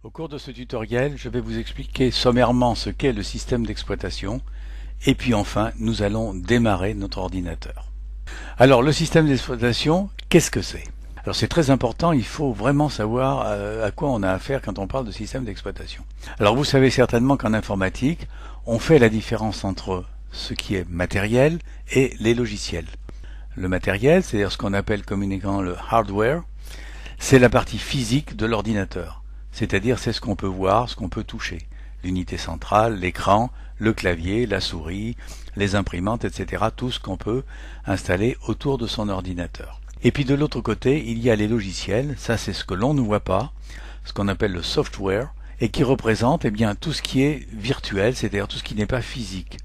Au cours de ce tutoriel, je vais vous expliquer sommairement ce qu'est le système d'exploitation et puis enfin, nous allons démarrer notre ordinateur. Alors, le système d'exploitation, qu'est-ce que c'est? Alors c'est très important, il faut vraiment savoir à quoi on a affaire quand on parle de système d'exploitation. Alors vous savez certainement qu'en informatique, on fait la différence entre ce qui est matériel et les logiciels. Le matériel, c'est-à-dire ce qu'on appelle communément le hardware, c'est la partie physique de l'ordinateur. C'est-à-dire c'est ce qu'on peut voir, ce qu'on peut toucher. L'unité centrale, l'écran, le clavier, la souris, les imprimantes, etc. Tout ce qu'on peut installer autour de son ordinateur. Et puis de l'autre côté, il y a les logiciels, ça c'est ce que l'on ne voit pas, ce qu'on appelle le software, et qui représente tout ce qui est virtuel, c'est-à-dire tout ce qui n'est pas physique.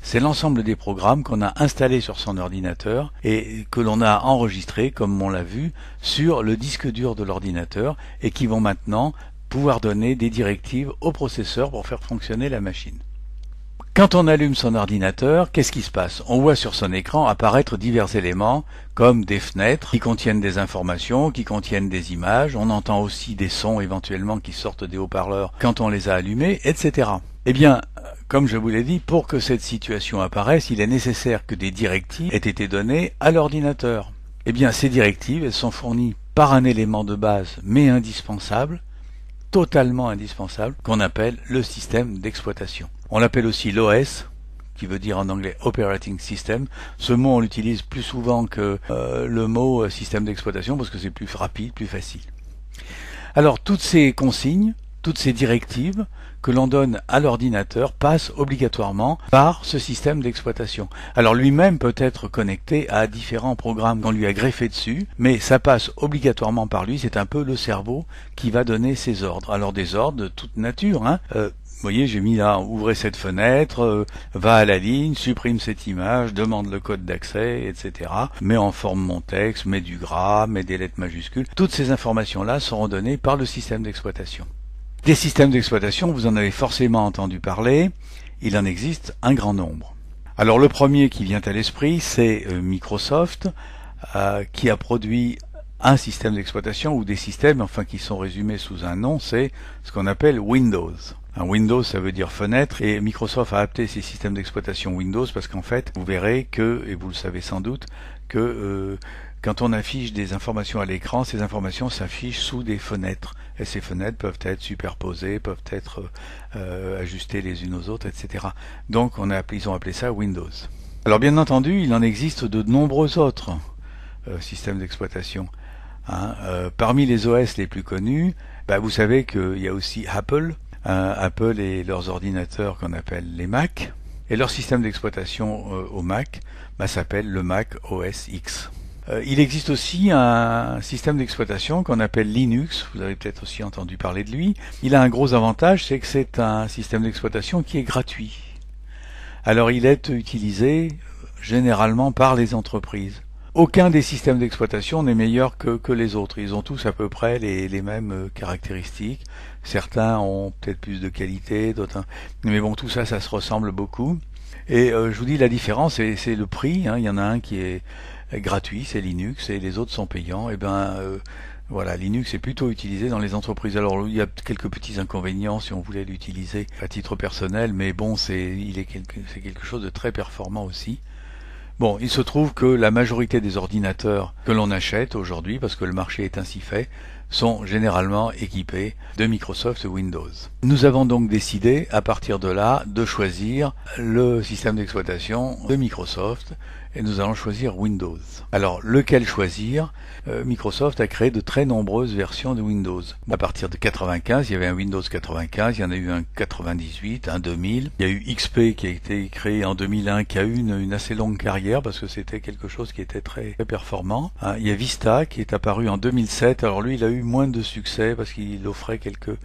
C'est l'ensemble des programmes qu'on a installés sur son ordinateur et que l'on a enregistrés, comme on l'a vu, sur le disque dur de l'ordinateur et qui vont maintenant pouvoir donner des directives au processeur pour faire fonctionner la machine. Quand on allume son ordinateur, qu'est-ce qui se passe? On voit sur son écran apparaître divers éléments comme des fenêtres qui contiennent des informations, qui contiennent des images. On entend aussi des sons éventuellement qui sortent des haut-parleurs quand on les a allumés, etc. Eh bien, comme je vous l'ai dit, pour que cette situation apparaisse, il est nécessaire que des directives aient été données à l'ordinateur. Eh bien, ces directives, elles sont fournies par un élément de base, mais indispensable, totalement indispensable, qu'on appelle le système d'exploitation. On l'appelle aussi l'OS, qui veut dire en anglais Operating System. Ce mot, on l'utilise plus souvent que le mot système d'exploitation, parce que c'est plus rapide, plus facile. Alors, toutes ces consignes, toutes ces directives que l'on donne à l'ordinateur passent obligatoirement par ce système d'exploitation. Alors lui-même peut être connecté à différents programmes qu'on lui a greffés dessus, mais ça passe obligatoirement par lui, c'est un peu le cerveau qui va donner ses ordres. Alors des ordres de toute nature, vous voyez, j'ai mis là, ouvrez cette fenêtre, va à la ligne, supprime cette image, demande le code d'accès, etc. Mets en forme mon texte, mets du gras, mets des lettres majuscules. Toutes ces informations-là seront données par le système d'exploitation. Des systèmes d'exploitation, vous en avez forcément entendu parler, il en existe un grand nombre. Alors le premier qui vient à l'esprit, c'est Microsoft, qui a produit un système d'exploitation ou des systèmes, enfin qui sont résumés sous un nom, c'est ce qu'on appelle Windows. Un Windows, ça veut dire fenêtre, et Microsoft a adapté ces systèmes d'exploitation Windows parce qu'en fait, vous verrez que, et vous le savez sans doute, que quand on affiche des informations à l'écran, ces informations s'affichent sous des fenêtres. Et ces fenêtres peuvent être superposées, peuvent être ajustées les unes aux autres, etc. Donc ils ont appelé ça Windows. Alors bien entendu, il en existe de nombreux autres systèmes d'exploitation. Parmi les OS les plus connus, vous savez qu'il y a aussi Apple. Apple et leurs ordinateurs qu'on appelle les Mac. Et leur système d'exploitation au Mac s'appelle le Mac OS X. Il existe aussi un système d'exploitation qu'on appelle Linux, vous avez peut-être aussi entendu parler de lui. Il a un gros avantage, c'est que c'est un système d'exploitation qui est gratuit. Alors il est utilisé généralement par les entreprises. Aucun des systèmes d'exploitation n'est meilleur que les autres. Ils ont tous à peu près les mêmes caractéristiques. Certains ont peut-être plus de qualité, d'autres... Mais bon, tout ça, ça se ressemble beaucoup. Et je vous dis, la différence, c'est le prix. Il y en a un qui est gratuit, c'est Linux, et les autres sont payants. Et voilà, Linux est plutôt utilisé dans les entreprises. Alors il y a quelques petits inconvénients si on voulait l'utiliser à titre personnel, mais bon, c'est quelque chose de très performant aussi. Bon, il se trouve que la majorité des ordinateurs que l'on achète aujourd'hui, parce que le marché est ainsi fait, sont généralement équipés de Microsoft Windows. Nous avons donc décidé, à partir de là, de choisir le système d'exploitation de Microsoft, et nous allons choisir Windows. Alors, lequel choisir? Microsoft a créé de très nombreuses versions de Windows. À partir de 95, il y avait un Windows 95, il y en a eu un 98, un 2000. Il y a eu XP qui a été créé en 2001, qui a eu une assez longue carrière parce que c'était quelque chose qui était très performant. Il y a Vista qui est apparu en 2007. Alors lui, il a eu moins de succès parce qu'il offrait quelques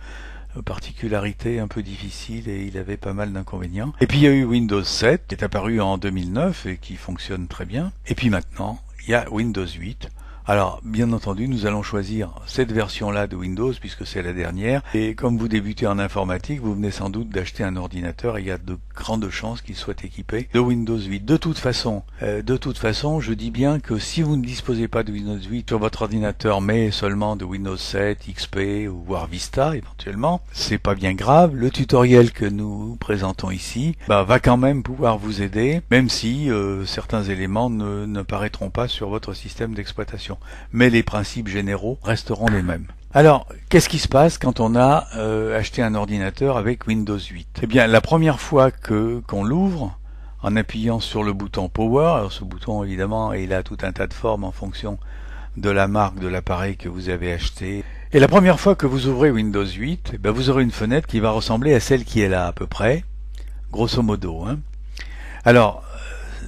particularité un peu difficile et il avait pas mal d'inconvénients. Et puis il y a eu Windows 7 qui est apparu en 2009 et qui fonctionne très bien. Et puis maintenant, il y a Windows 8. Alors, bien entendu, nous allons choisir cette version-là de Windows puisque c'est la dernière. Et comme vous débutez en informatique, vous venez sans doute d'acheter un ordinateur et il y a de grandes chances qu'il soit équipé de Windows 8. De toute façon, je dis bien que si vous ne disposez pas de Windows 8 sur votre ordinateur, mais seulement de Windows 7, XP ou voire Vista éventuellement, c'est pas bien grave. Le tutoriel que nous présentons ici va quand même pouvoir vous aider, même si certains éléments ne paraîtront pas sur votre système d'exploitation. Mais les principes généraux resteront les mêmes. Alors, qu'est-ce qui se passe quand on a acheté un ordinateur avec Windows 8? Eh bien, la première fois qu'on l'ouvre, en appuyant sur le bouton Power, alors ce bouton évidemment il a tout un tas de formes en fonction de la marque de l'appareil que vous avez acheté. Et la première fois que vous ouvrez Windows 8, vous aurez une fenêtre qui va ressembler à celle qui est là à peu près, grosso modo. Alors,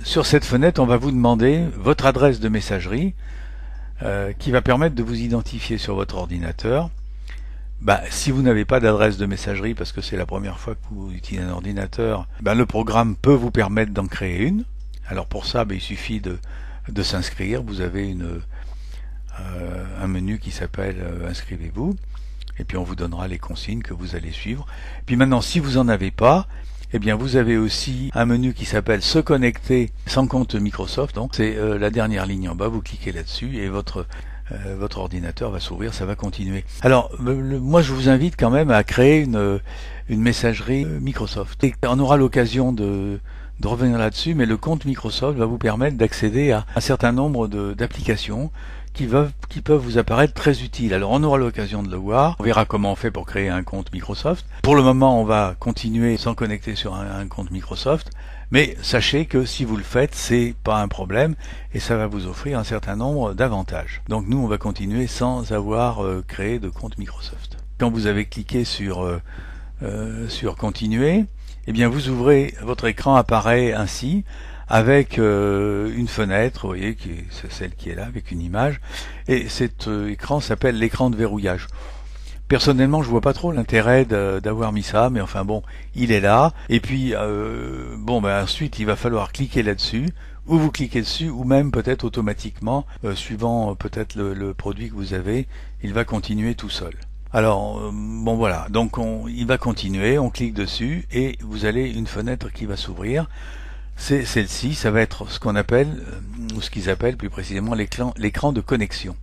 sur cette fenêtre, on va vous demander votre adresse de messagerie, qui va permettre de vous identifier sur votre ordinateur. Si vous n'avez pas d'adresse de messagerie parce que c'est la première fois que vous utilisez un ordinateur, le programme peut vous permettre d'en créer une. Alors pour ça, il suffit de s'inscrire. Vous avez un menu qui s'appelle Inscrivez-vous, et puis on vous donnera les consignes que vous allez suivre. Puis maintenant, si vous n'en avez pas, vous avez aussi un menu qui s'appelle Se connecter sans compte Microsoft. Donc c'est la dernière ligne en bas, vous cliquez là-dessus et votre ordinateur va s'ouvrir, ça va continuer. Alors moi je vous invite quand même à créer une messagerie Microsoft. Et on aura l'occasion de revenir là-dessus, mais le compte Microsoft va vous permettre d'accéder à un certain nombre d'applications qui peuvent vous apparaître très utiles. Alors on aura l'occasion de le voir, on verra comment on fait pour créer un compte Microsoft. Pour le moment on va continuer sans connecter sur un compte Microsoft, mais sachez que si vous le faites, c'est pas un problème et ça va vous offrir un certain nombre d'avantages. Donc nous on va continuer sans avoir créé de compte Microsoft. Quand vous avez cliqué sur continuer, vous ouvrez, votre écran apparaît ainsi, avec une fenêtre, vous voyez, c'est celle qui est là, avec une image, et cet écran s'appelle l'écran de verrouillage. Personnellement, je vois pas trop l'intérêt d'avoir mis ça, mais enfin bon, il est là, et puis ensuite il va falloir cliquer là-dessus, ou vous cliquez dessus, ou même peut-être automatiquement, suivant peut-être le produit que vous avez, il va continuer tout seul. Alors, voilà, donc il va continuer, on clique dessus, et vous avez une fenêtre qui va s'ouvrir. C'est celle-ci, ça va être ce qu'on appelle, ou ce qu'ils appellent plus précisément l'écran de connexion.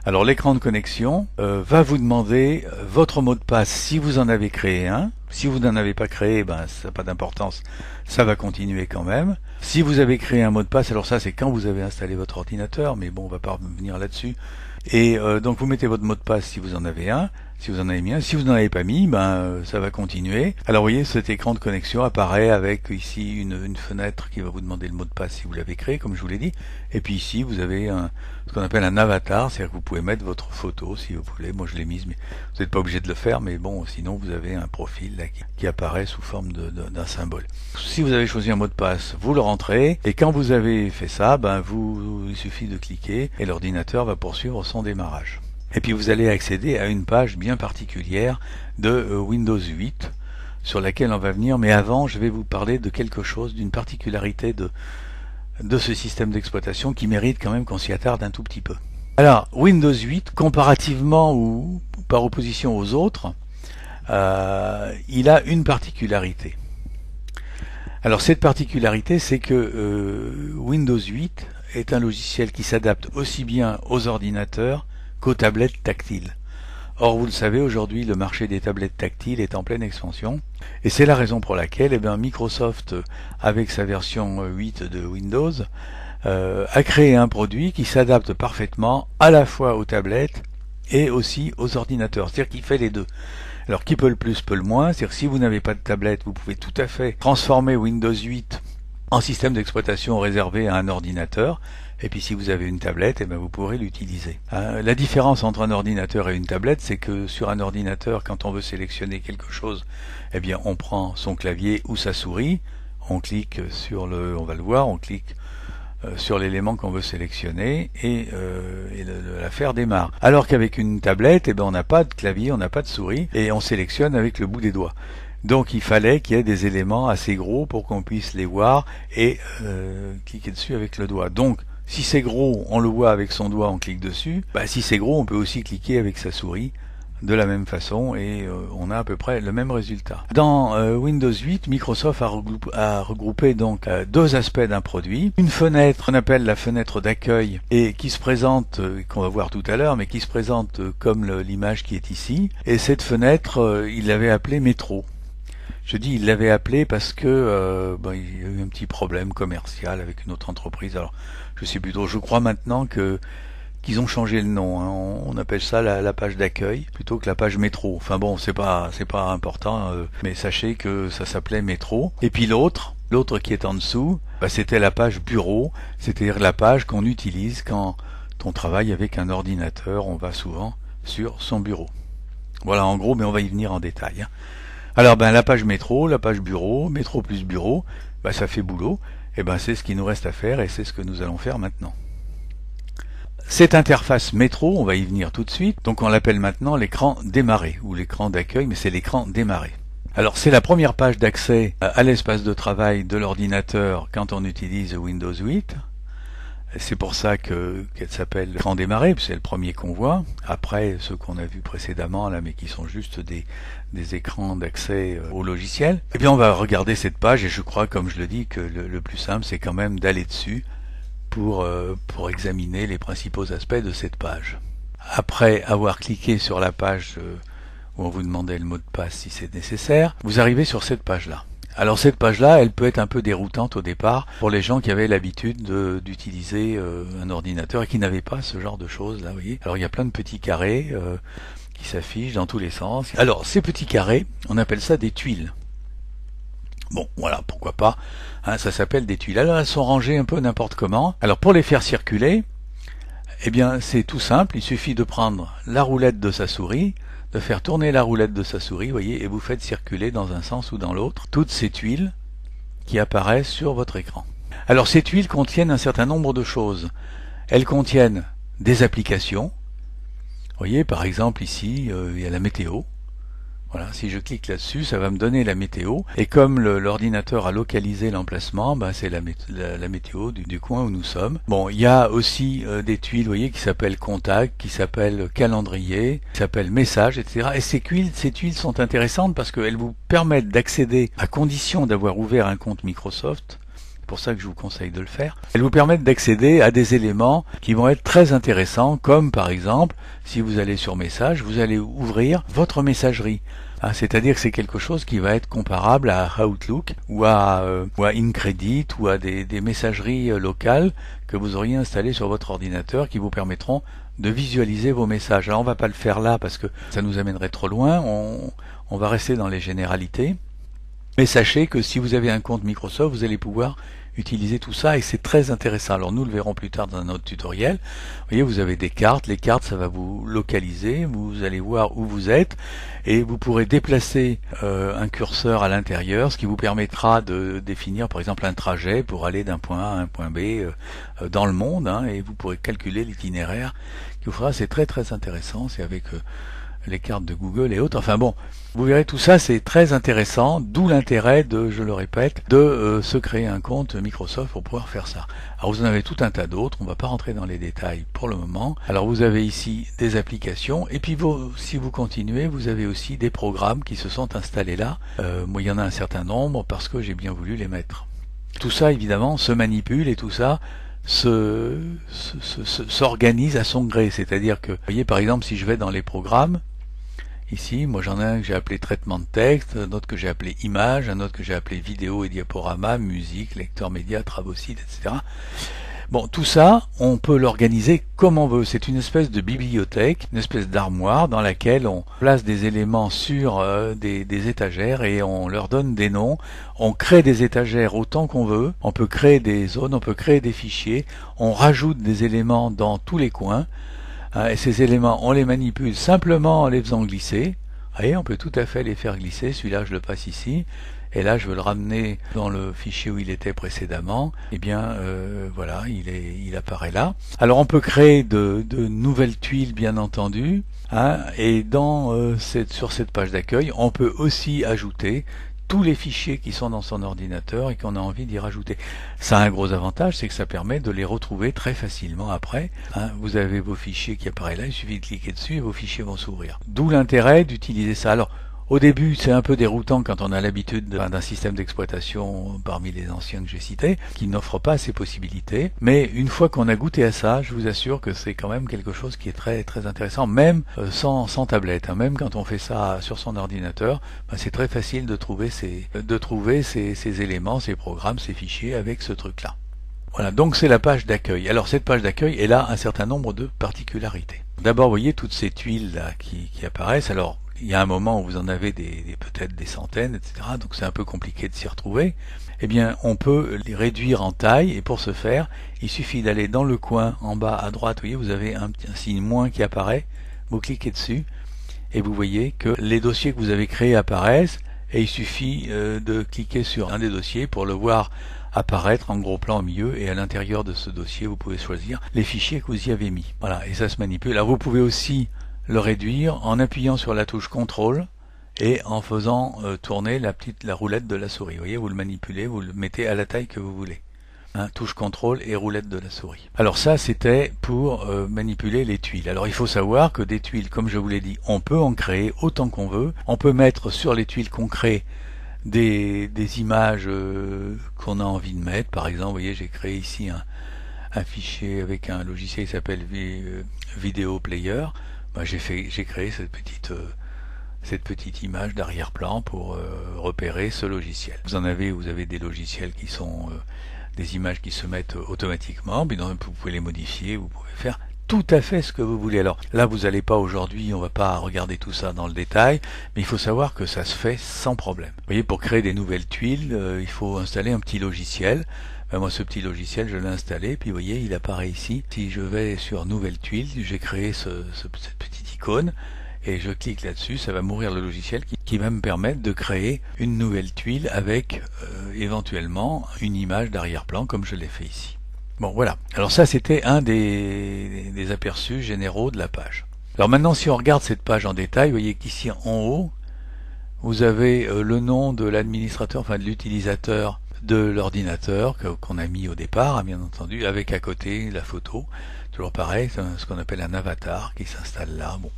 Alors l'écran de connexion va vous demander votre mot de passe si vous en avez créé un. Si vous n'en avez pas créé, ça n'a pas d'importance, ça va continuer quand même. Si vous avez créé un mot de passe, alors ça c'est quand vous avez installé votre ordinateur, mais bon on va pas revenir là-dessus. Et donc vous mettez votre mot de passe si vous en avez un, si vous en avez mis un. Si vous n'en avez pas mis, ça va continuer. Alors vous voyez, cet écran de connexion apparaît avec ici une fenêtre qui va vous demander le mot de passe si vous l'avez créé, comme je vous l'ai dit. Et puis ici vous avez ce qu'on appelle un avatar, c'est-à-dire que vous pouvez mettre votre photo si vous voulez. Moi je l'ai mise, mais vous n'êtes pas obligé de le faire, mais bon, sinon vous avez un profil là, qui apparaît sous forme d'un symbole. Si vous avez choisi un mot de passe, vous le rentrez, et quand vous avez fait ça, il suffit de cliquer et l'ordinateur va poursuivre son démarrage. Et puis vous allez accéder à une page bien particulière de Windows 8 sur laquelle on va venir, mais avant je vais vous parler de quelque chose, d'une particularité de ce système d'exploitation qui mérite quand même qu'on s'y attarde un tout petit peu. Alors Windows 8, comparativement ou par opposition aux autres, il a une particularité. Alors cette particularité, c'est que Windows 8 est un logiciel qui s'adapte aussi bien aux ordinateurs qu'aux tablettes tactiles. Or, vous le savez, aujourd'hui, le marché des tablettes tactiles est en pleine expansion, et c'est la raison pour laquelle Microsoft, avec sa version 8 de Windows, a créé un produit qui s'adapte parfaitement à la fois aux tablettes et aussi aux ordinateurs, c'est-à-dire qu'il fait les deux. Alors, qui peut le plus, peut le moins, c'est-à-dire que si vous n'avez pas de tablette, vous pouvez tout à fait transformer Windows 8 en système d'exploitation réservé à un ordinateur, et puis si vous avez une tablette, vous pourrez l'utiliser. La différence entre un ordinateur et une tablette, c'est que sur un ordinateur, quand on veut sélectionner quelque chose, on prend son clavier ou sa souris, on clique sur on va le voir, on clique sur l'élément qu'on veut sélectionner et l'affaire démarre. Alors qu'avec une tablette, on n'a pas de clavier, on n'a pas de souris et on sélectionne avec le bout des doigts. Donc il fallait qu'il y ait des éléments assez gros pour qu'on puisse les voir et cliquer dessus avec le doigt. Donc Si c'est gros, on le voit avec son doigt, on clique dessus. Si c'est gros, on peut aussi cliquer avec sa souris de la même façon et on a à peu près le même résultat. Dans Windows 8, Microsoft a regroupé donc deux aspects d'un produit. Une fenêtre qu'on appelle la fenêtre d'accueil et qui se présente, qu'on va voir tout à l'heure, mais qui se présente comme l'image qui est ici. Et cette fenêtre, il l'avait appelée Métro. Je dis il l'avait appelé parce que il y a eu un petit problème commercial avec une autre entreprise. Alors je sais plus trop. Je crois maintenant qu'ils ont changé le nom. On appelle ça la page d'accueil plutôt que la page métro. Enfin bon, c'est pas important, mais sachez que ça s'appelait métro. Et puis l'autre qui est en dessous, c'était la page bureau, c'est-à-dire la page qu'on utilise quand on travaille avec un ordinateur. On va souvent sur son bureau. Voilà en gros, mais on va y venir en détail. Alors la page métro, la page bureau, métro plus bureau, ça fait boulot. Et c'est ce qu'il nous reste à faire et c'est ce que nous allons faire maintenant. Cette interface métro, on va y venir tout de suite, donc on l'appelle maintenant l'écran démarrer ou l'écran d'accueil, mais c'est l'écran démarrer. Alors c'est la première page d'accès à l'espace de travail de l'ordinateur quand on utilise Windows 8. C'est pour ça qu'elle s'appelle l'écran démarrer, c'est le premier qu'on voit. Après ceux qu'on a vus précédemment là, mais qui sont juste des écrans d'accès au logiciel. Eh bien on va regarder cette page et je crois, comme je le dis, que le plus simple c'est quand même d'aller dessus pour examiner les principaux aspects de cette page. Après avoir cliqué sur la page où on vous demandait le mot de passe si c'est nécessaire, vous arrivez sur cette page-là. Alors cette page-là, elle peut être un peu déroutante au départ pour les gens qui avaient l'habitude d'utiliser un ordinateur et qui n'avaient pas ce genre de choses là, vous voyez. Alors il y a plein de petits carrés qui s'affichent dans tous les sens. Alors ces petits carrés, on appelle ça des tuiles. Bon, voilà, pourquoi pas, ça s'appelle des tuiles. Alors elles sont rangées un peu n'importe comment. Alors pour les faire circuler, eh bien c'est tout simple, il suffit de prendre la roulette de sa souris, de faire tourner la roulette de sa souris, voyez, et vous faites circuler dans un sens ou dans l'autre toutes ces tuiles qui apparaissent sur votre écran. Alors ces tuiles contiennent un certain nombre de choses. Elles contiennent des applications. Vous voyez, par exemple ici, il y a la météo. Voilà, si je clique là-dessus, ça va me donner la météo. Et comme l'ordinateur a localisé l'emplacement, c'est la météo du coin où nous sommes. Bon, il y a aussi des tuiles, vous voyez, qui s'appellent contact, qui s'appellent calendrier, qui s'appellent message, etc. Et ces tuiles sont intéressantes parce qu'elles vous permettent d'accéder, à condition d'avoir ouvert un compte Microsoft. C'est pour ça que je vous conseille de le faire. Elles vous permettent d'accéder à des éléments qui vont être très intéressants, comme par exemple, si vous allez sur Message, vous allez ouvrir votre messagerie. C'est-à-dire que c'est quelque chose qui va être comparable à Outlook ou à InCredit ou à des messageries locales que vous auriez installées sur votre ordinateur qui vous permettront de visualiser vos messages. Alors on va pas le faire là parce que ça nous amènerait trop loin, on va rester dans les généralités. Mais sachez que si vous avez un compte Microsoft, vous allez pouvoir utiliser tout ça et c'est très intéressant. Alors nous le verrons plus tard dans un autre tutoriel. Vous voyez, vous avez des cartes. Les cartes, ça va vous localiser. Vous allez voir où vous êtes et vous pourrez déplacer un curseur à l'intérieur, ce qui vous permettra de définir par exemple un trajet pour aller d'un point A à un point B dans le monde. Et vous pourrez calculer l'itinéraire qui vous fera. C'est très très intéressant. C'est avec les cartes de Google et autres. Enfin bon, vous verrez tout ça, c'est très intéressant, d'où l'intérêt de, je le répète, de se créer un compte Microsoft pour pouvoir faire ça. Alors vous en avez tout un tas d'autres, on ne va pas rentrer dans les détails pour le moment. Alors vous avez ici des applications, et puis si vous continuez, vous avez aussi des programmes qui se sont installés là. Moi il y en a un certain nombre parce que j'ai bien voulu les mettre. Tout ça évidemment se manipule et tout ça s'organise à son gré, c'est-à-dire que, vous voyez par exemple si je vais dans les programmes, ici, moi j'en ai un que j'ai appelé traitement de texte, un autre que j'ai appelé image, un autre que j'ai appelé vidéo et diaporama, musique, lecteur média, travaux-site, etc. Bon, tout ça, on peut l'organiser comme on veut. C'est une espèce de bibliothèque, une espèce d'armoire dans laquelle on place des éléments sur des étagères et on leur donne des noms. On crée des étagères autant qu'on veut. On peut créer des zones, on peut créer des fichiers. On rajoute des éléments dans tous les coins. Et ces éléments, on les manipule simplement en les faisant glisser. Vous voyez, on peut tout à fait les faire glisser. Celui-là, je le passe ici. Et là, je veux le ramener dans le fichier où il était précédemment. Eh bien, voilà, il apparaît là. Alors, on peut créer de nouvelles tuiles, bien entendu. Et sur cette page d'accueil, on peut aussi ajouter tous les fichiers qui sont dans son ordinateur et qu'on a envie d'y rajouter. Ça a un gros avantage, c'est que ça permet de les retrouver très facilement après. Vous avez vos fichiers qui apparaissent là, il suffit de cliquer dessus et vos fichiers vont s'ouvrir. D'où l'intérêt d'utiliser ça. Alors, au début, c'est un peu déroutant quand on a l'habitude d'un système d'exploitation parmi les anciens que j'ai cités, qui n'offre pas ces possibilités. Mais une fois qu'on a goûté à ça, je vous assure que c'est quand même quelque chose qui est très très intéressant, même sans tablette. Même quand on fait ça sur son ordinateur, c'est très facile de trouver ces éléments, ces programmes, ces fichiers avec ce truc-là. Voilà, donc c'est la page d'accueil. Alors cette page d'accueil, elle a un certain nombre de particularités. D'abord, vous voyez toutes ces tuiles là qui apparaissent. Alors, il y a un moment où vous en avez peut-être des centaines, etc. Donc c'est un peu compliqué de s'y retrouver. Eh bien, on peut les réduire en taille, et pour ce faire, il suffit d'aller dans le coin en bas à droite. Vous voyez, vous avez un signe moins qui apparaît. Vous cliquez dessus, et vous voyez que les dossiers que vous avez créés apparaissent, et il suffit de cliquer sur un des dossiers pour le voir apparaître en gros plan au milieu, et à l'intérieur de ce dossier, vous pouvez choisir les fichiers que vous y avez mis. Voilà, et ça se manipule. Alors vous pouvez aussi le réduire en appuyant sur la touche CTRL et en faisant tourner la roulette de la souris. Vous voyez, vous le manipulez, vous le mettez à la taille que vous voulez. Touche CTRL et roulette de la souris. Alors ça, c'était pour manipuler les tuiles. Alors il faut savoir que des tuiles, comme je vous l'ai dit, on peut en créer autant qu'on veut. On peut mettre sur les tuiles qu'on crée des images qu'on a envie de mettre. Par exemple, vous voyez, j'ai créé ici un fichier avec un logiciel qui s'appelle Video Player. J'ai créé cette petite image d'arrière-plan pour repérer ce logiciel. Vous avez des logiciels qui sont des images qui se mettent automatiquement, puis vous pouvez les modifier, vous pouvez faire tout à fait ce que vous voulez. Alors là, vous n'allez pas aujourd'hui, on va pas regarder tout ça dans le détail, mais il faut savoir que ça se fait sans problème. Vous voyez, pour créer des nouvelles tuiles, il faut installer un petit logiciel. Moi, ce petit logiciel, je l'ai installé, puis vous voyez, il apparaît ici. Si je vais sur Nouvelle tuile, j'ai créé cette petite icône, et je clique là-dessus, ça va m'ouvrir le logiciel qui va me permettre de créer une nouvelle tuile avec éventuellement une image d'arrière-plan, comme je l'ai fait ici. Bon, voilà. Alors ça, c'était un des aperçus généraux de la page. Alors maintenant, si on regarde cette page en détail, vous voyez qu'ici en haut, vous avez le nom de l'administrateur, enfin de l'utilisateur de l'ordinateur qu'on a mis au départ, bien entendu, avec à côté la photo. Toujours pareil, c'est ce qu'on appelle un avatar qui s'installe là. Bon,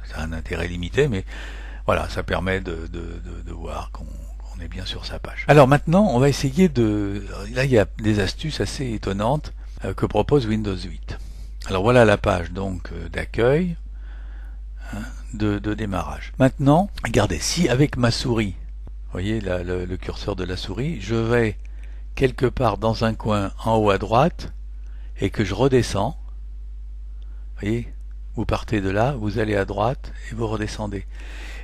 ça a un intérêt limité, mais voilà, ça permet de voir qu'on est bien sur sa page. Alors maintenant, on va essayer Là, il y a des astuces assez étonnantes que propose Windows 8. Alors voilà la page donc d'accueil, de démarrage. Maintenant, regardez, si avec ma souris, vous voyez le curseur de la souris, je vais quelque part dans un coin en haut à droite et que je redescends, vous voyez, vous partez de là, vous allez à droite et vous redescendez.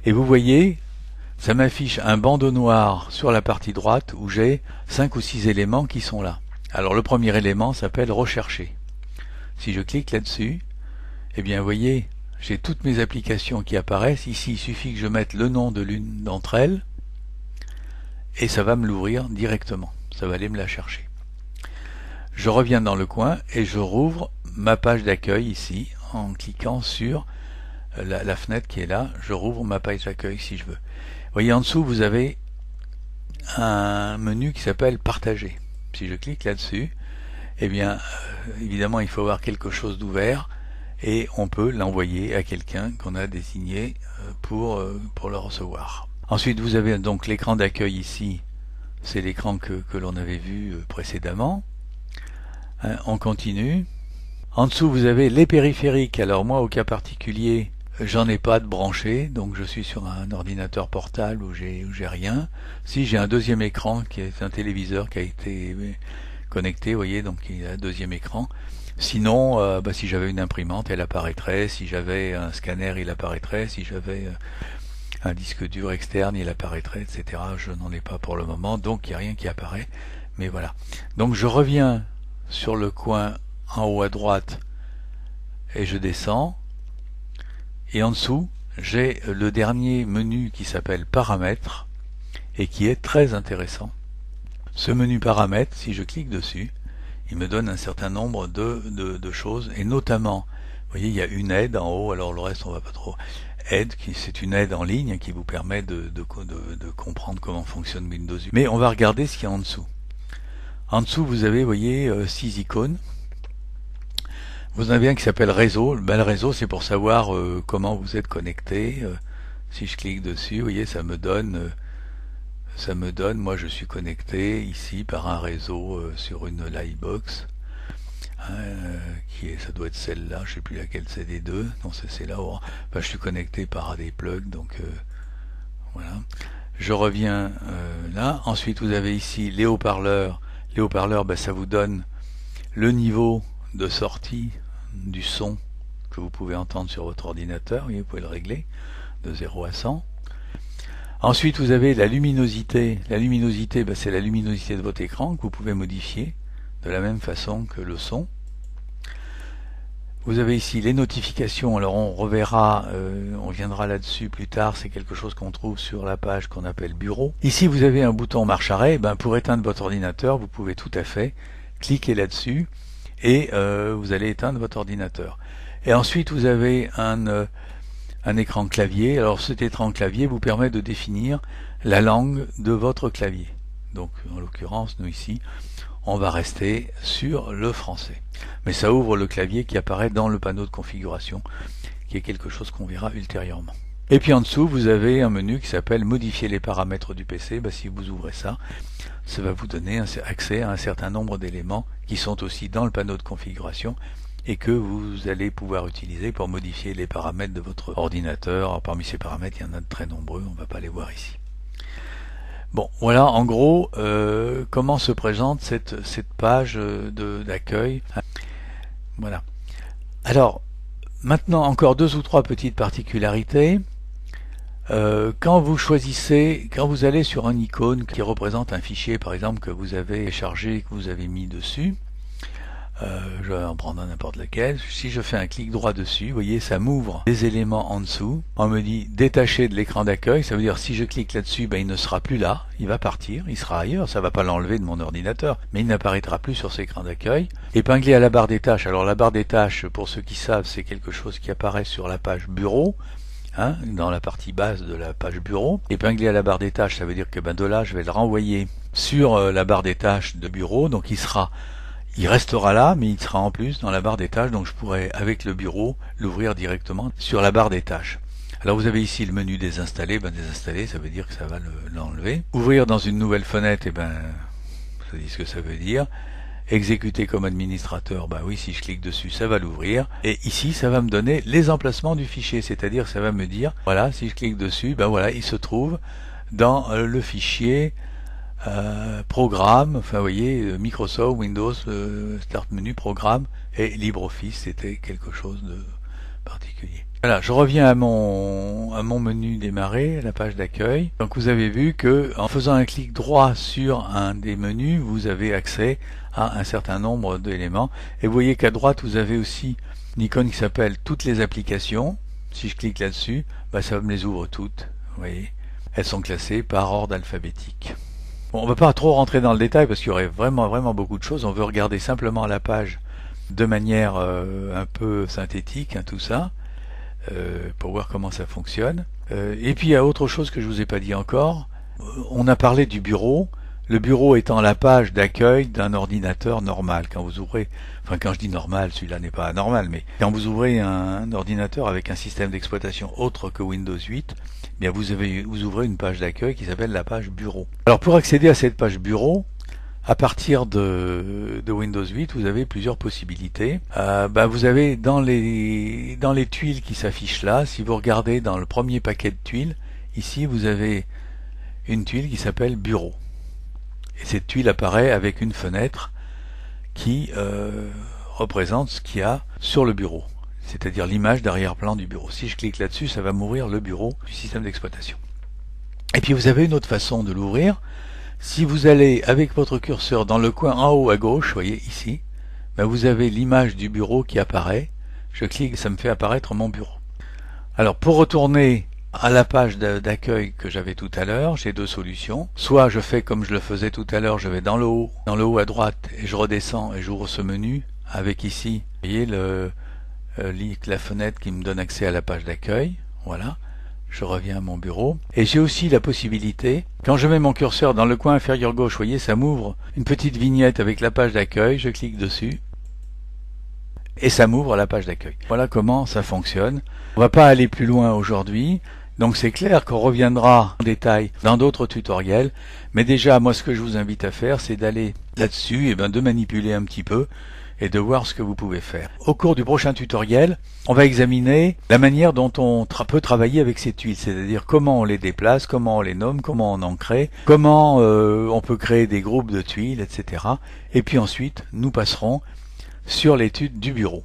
Et vous voyez, ça m'affiche un bandeau noir sur la partie droite où j'ai 5 ou 6 éléments qui sont là. Alors le premier élément s'appelle rechercher. Si je clique là-dessus, eh bien vous voyez, j'ai toutes mes applications qui apparaissent. Ici, il suffit que je mette le nom de l'une d'entre elles et ça va me l'ouvrir directement. Ça va aller me la chercher. Je reviens dans le coin et je rouvre ma page d'accueil ici en cliquant sur la fenêtre qui est là. Je rouvre ma page d'accueil si je veux. Vous voyez en dessous, vous avez un menu qui s'appelle Partager. Si je clique là-dessus, eh bien, évidemment, il faut avoir quelque chose d'ouvert et on peut l'envoyer à quelqu'un qu'on a désigné pour le recevoir. Ensuite, vous avez donc l'écran d'accueil ici. C'est l'écran que l'on avait vu précédemment. On continue. En dessous, vous avez les périphériques. Alors moi, au cas particulier, j'en ai pas de branché, donc je suis sur un ordinateur portable où j'ai rien. Si j'ai un deuxième écran qui est un téléviseur qui a été connecté, vous voyez, donc il y a un deuxième écran. Sinon, si j'avais une imprimante, elle apparaîtrait. Si j'avais un scanner, il apparaîtrait. Si j'avais un disque dur externe, il apparaîtrait, etc. Je n'en ai pas pour le moment, donc il n'y a rien qui apparaît. Mais voilà. Donc je reviens sur le coin en haut à droite et je descends. Et en dessous, j'ai le dernier menu qui s'appelle Paramètres et qui est très intéressant. Ce menu Paramètres, si je clique dessus, il me donne un certain nombre de choses et notamment, voyez, il y a une aide en haut, alors le reste on va pas trop. Aide, c'est une aide en ligne qui vous permet de comprendre comment fonctionne Windows 8. Mais on va regarder ce qu'il y a en dessous. En dessous, vous avez, vous voyez, 6 icônes. Vous en avez un qui s'appelle réseau. Ben, le réseau, c'est pour savoir comment vous êtes connecté. Si je clique dessus, vous voyez, ça me donne, moi je suis connecté ici par un réseau sur une Livebox. Ça doit être celle-là, je sais plus laquelle c'est des deux. Non, c'est celle-là. Enfin, je suis connecté par des plugs, donc voilà. Je reviens là. Ensuite, vous avez ici les haut-parleurs. Les haut-parleurs, ben, ça vous donne le niveau de sortie du son que vous pouvez entendre sur votre ordinateur. Vous pouvez le régler de 0 à 100. Ensuite, vous avez la luminosité. La luminosité, ben, c'est la luminosité de votre écran que vous pouvez modifier de la même façon que le son. Vous avez ici les notifications, alors on reverra, on viendra là-dessus plus tard, c'est quelque chose qu'on trouve sur la page qu'on appelle bureau. Ici vous avez un bouton marche arrêt, ben, pour éteindre votre ordinateur, vous pouvez tout à fait cliquer là-dessus et vous allez éteindre votre ordinateur. Et ensuite vous avez un écran clavier, alors cet écran clavier vous permet de définir la langue de votre clavier. Donc en l'occurrence, nous ici, on va rester sur le français. Mais ça ouvre le clavier qui apparaît dans le panneau de configuration, qui est quelque chose qu'on verra ultérieurement. Et puis en dessous, vous avez un menu qui s'appelle modifier les paramètres du PC. Ben, si vous ouvrez ça, ça va vous donner accès à un certain nombre d'éléments qui sont aussi dans le panneau de configuration et que vous allez pouvoir utiliser pour modifier les paramètres de votre ordinateur. Alors, parmi ces paramètres, il y en a de très nombreux, on ne va pas les voir ici. Bon, voilà en gros comment se présente cette page d'accueil. Voilà. Alors, maintenant encore 2 ou 3 petites particularités. Quand vous allez sur un icône qui représente un fichier, par exemple, que vous avez chargé, que vous avez mis dessus, je vais en prendre n'importe lequel. Si je fais un clic droit dessus, vous voyez, ça m'ouvre des éléments en dessous. On me dit détacher de l'écran d'accueil. Ça veut dire si je clique là-dessus, ben, il ne sera plus là. Il va partir, il sera ailleurs. Ça va pas l'enlever de mon ordinateur, mais il n'apparaîtra plus sur cet écran d'accueil. Épingler à la barre des tâches. Alors la barre des tâches, pour ceux qui savent, c'est quelque chose qui apparaît sur la page bureau. Dans la partie basse de la page bureau. Épingler à la barre des tâches, ça veut dire que ben, de là, je vais le renvoyer sur la barre des tâches de bureau. Donc il restera là, mais il sera en plus dans la barre des tâches, donc je pourrais, avec le bureau, l'ouvrir directement sur la barre des tâches. Alors vous avez ici le menu désinstaller. Ben, désinstaller, ça veut dire que ça va l'enlever. Ouvrir dans une nouvelle fenêtre, et ben, ça dit ce que ça veut dire. Exécuter comme administrateur, ben oui, si je clique dessus, ça va l'ouvrir. Et ici, ça va me donner les emplacements du fichier, c'est-à-dire ça va me dire, voilà, si je clique dessus, ben voilà, il se trouve dans le fichier programme, enfin vous voyez, Microsoft, Windows, Start Menu, Programme et LibreOffice, c'était quelque chose de particulier. Voilà, je reviens à mon menu démarrer, à la page d'accueil. Donc vous avez vu que en faisant un clic droit sur un des menus, vous avez accès à un certain nombre d'éléments. Et vous voyez qu'à droite, vous avez aussi une icône qui s'appelle toutes les applications. Si je clique là-dessus, bah, ça me les ouvre toutes. Vous voyez, elles sont classées par ordre alphabétique. Bon, on ne va pas trop rentrer dans le détail parce qu'il y aurait vraiment beaucoup de choses. On veut regarder simplement la page de manière un peu synthétique, tout ça, pour voir comment ça fonctionne. Et puis il y a autre chose que je vous ai pas dit encore. On a parlé du bureau. Le bureau étant la page d'accueil d'un ordinateur normal. Quand vous ouvrez, enfin quand je dis normal, celui-là n'est pas anormal, mais quand vous ouvrez un ordinateur avec un système d'exploitation autre que Windows 8, bien vous ouvrez une page d'accueil qui s'appelle la page bureau. Alors pour accéder à cette page bureau, à partir de Windows 8, vous avez plusieurs possibilités. Vous avez dans les tuiles qui s'affichent là, si vous regardez dans le premier paquet de tuiles, ici vous avez une tuile qui s'appelle bureau. Et cette tuile apparaît avec une fenêtre qui représente ce qu'il y a sur le bureau, c'est-à-dire l'image d'arrière-plan du bureau. Si je clique là-dessus, ça va m'ouvrir le bureau du système d'exploitation. Et puis vous avez une autre façon de l'ouvrir. Si vous allez avec votre curseur dans le coin en haut à gauche, vous voyez ici, vous avez l'image du bureau qui apparaît. Je clique et ça me fait apparaître mon bureau. Alors pour retourner à la page d'accueil que j'avais tout à l'heure, j'ai deux solutions. Soit je fais comme je le faisais tout à l'heure, je vais dans le haut à droite et je redescends et j'ouvre ce menu avec ici, vous voyez, la fenêtre qui me donne accès à la page d'accueil. Voilà. Je reviens à mon bureau. Et j'ai aussi la possibilité, quand je mets mon curseur dans le coin inférieur gauche, vous voyez, ça m'ouvre une petite vignette avec la page d'accueil. Je clique dessus. Et ça m'ouvre la page d'accueil. Voilà comment ça fonctionne. On va pas aller plus loin aujourd'hui. Donc c'est clair qu'on reviendra en détail dans d'autres tutoriels. Mais déjà, moi, ce que je vous invite à faire, c'est d'aller là-dessus et de manipuler un petit peu et de voir ce que vous pouvez faire. Au cours du prochain tutoriel, on va examiner la manière dont on peut travailler avec ces tuiles, c'est-à-dire comment on les déplace, comment on les nomme, comment on en crée, comment on peut créer des groupes de tuiles, etc. Et puis ensuite, nous passerons sur l'étude du bureau.